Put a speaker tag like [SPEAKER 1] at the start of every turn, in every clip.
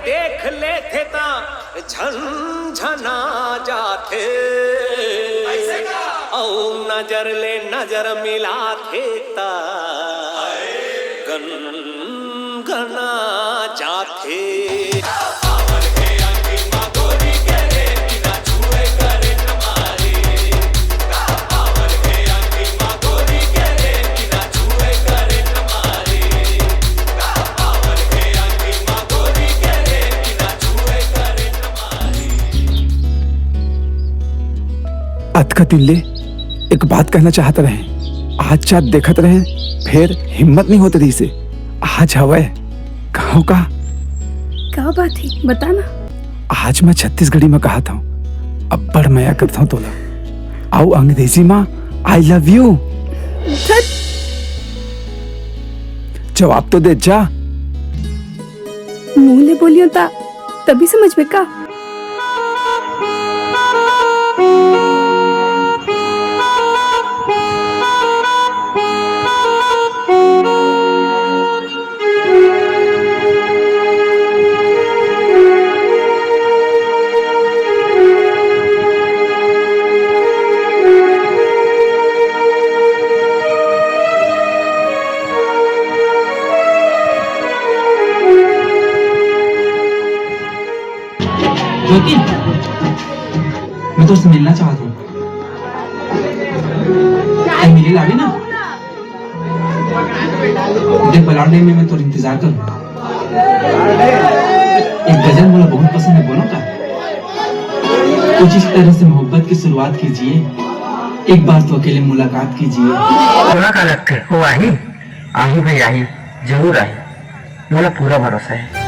[SPEAKER 1] देख ले थे ता झंझना जाते औ नजर ले नजर मिला थे ता गना जाते।
[SPEAKER 2] अतका तिल्ले एक बात कहना चाहते रहे, आज चाँद देखत रहे, फिर हिम्मत नहीं होती से आज हवे कहो का
[SPEAKER 3] क्या बात है बताना।
[SPEAKER 2] आज मैं छत्तीसगढ़ी में कहा था अब बड़ मया करता हूँ तोला आओ अंग्रेजी में आई लव यू। जवाब तो दे जा।
[SPEAKER 3] मुंह ले बोलियो ता तभी समझ में का।
[SPEAKER 4] ज्योति, मैं तुझसे मिलना चाहता हूँ। मिले लागे ना? देख बलाड़ में मैं तो इंतजार करूँ। एक गजल मुझे बहुत पसंद है, बोलो का? कुछ इस तरह से मोहब्बत की शुरुआत कीजिए, एक बार तो अकेले मुलाकात कीजिए।
[SPEAKER 5] थोड़ा का लगते वो आई भाई आई, जरूर आई, मेरा पूरा भरोसा है।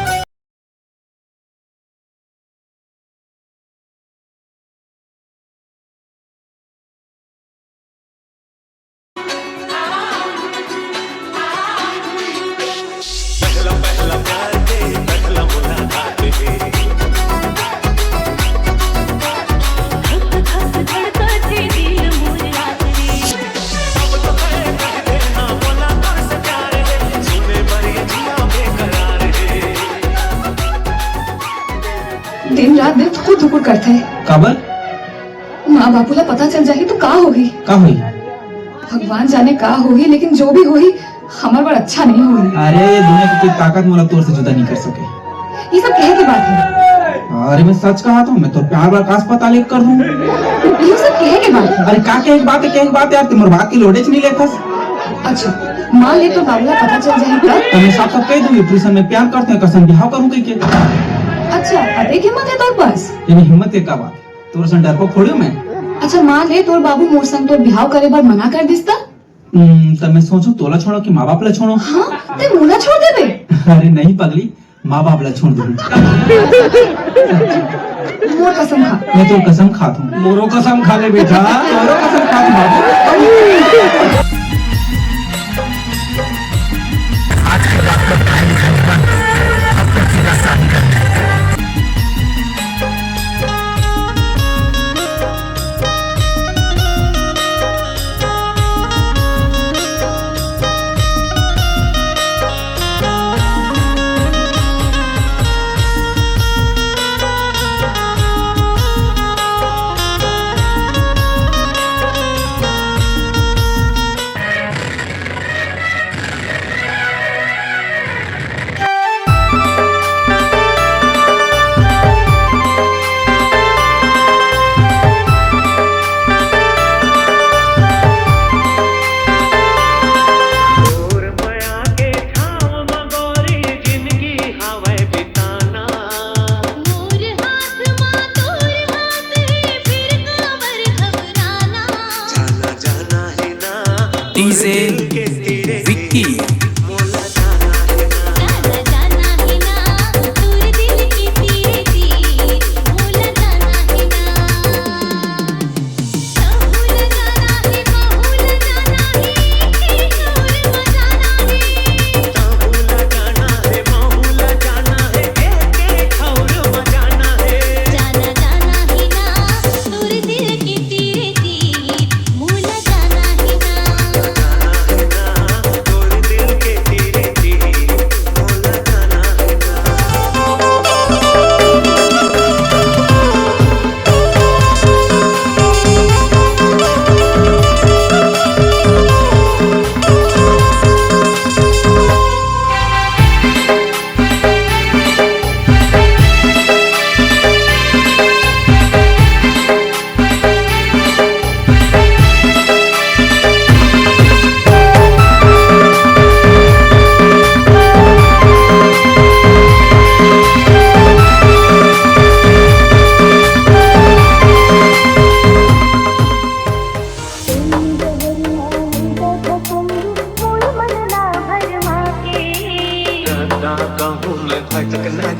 [SPEAKER 6] दिन रात दिल थुकुर थुकुर करते है।
[SPEAKER 4] काबर?
[SPEAKER 6] माँ बापू ला पता चल जाही तो का होगी?
[SPEAKER 4] का हुई?
[SPEAKER 6] भगवान जाने का होगी, लेकिन जो भी होगी हमारे बार अच्छा नहीं होगी।
[SPEAKER 4] अरे दुनिया की कोई ताकत मोला तोर से जुदा नहीं कर सके।
[SPEAKER 6] ये सब कहे की बात है।
[SPEAKER 4] अरे मैं सच कहा था, मैं तो प्यार वाला अस्पताल एक कर दूं।
[SPEAKER 6] ये सब कहे की बात है।
[SPEAKER 4] अरे का के एक बात है, क्या एक बात है यार, तुम्हारे बात की लोडेज नहीं लेता।
[SPEAKER 6] अच्छा मान ले तो बाबूला पता चल जाए तब?
[SPEAKER 4] तो मैं साफ साफ कह दूंगी ट्यूशन में प्यार करते हैं, कसम बिहाव करूं कहीं के।
[SPEAKER 6] अच्छा अरे हिम्मत है तोर पास?
[SPEAKER 4] ये हिम्मत है का बात, तोर से डर को खोड़ियो मैं।
[SPEAKER 6] अच्छा मान ले तोर बाबू मोर संग तोर बिहाव करे बार मना कर दिस
[SPEAKER 4] तब मैं सोचूं तोला छोड़ो कि माँ बाप ला छोड़ो।
[SPEAKER 6] हाँ ते मुना छोड़ दे बे।
[SPEAKER 4] अरे नहीं पगली, माँ बाप ला छोड़ दूंगी।
[SPEAKER 6] मोर कसम खा।
[SPEAKER 4] मैं तो कसम खाता हूँ। मोरो कसम खा ले बेटा, मोरो कसम खा ले बाबू।
[SPEAKER 5] आज के बाद तो भाई बन, अब तो सीधा शादी करना है।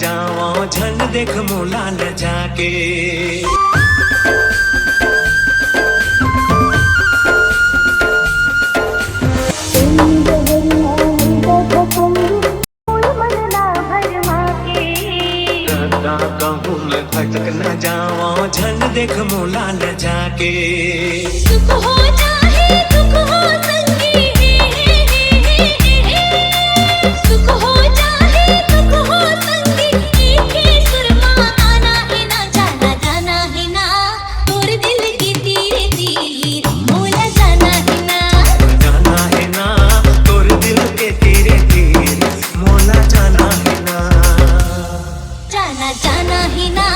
[SPEAKER 1] जावा झन देख मोला न जाके। कहूँ मैं भटक न जावा झन देख मोला न जाके।
[SPEAKER 7] सुख हो चाहे दुख हो संगी, सुख हो चाहे दुख हो संगी, एक ही सुरमा आना है ना, जाना जाना है ना, तोर दिल की तीर तीर मोला जाना है ना,
[SPEAKER 1] जाना है ना, तोर दिल के तीरे तीर मोला जाना है ना,
[SPEAKER 7] जाना जाना है ना,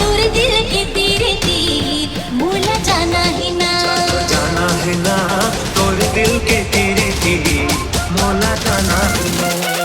[SPEAKER 7] तोर दिल की तीर तीर मोला जाना है ना,
[SPEAKER 1] जाना है ना, तोर दिल के तीरे तीर मोला जाना है ना।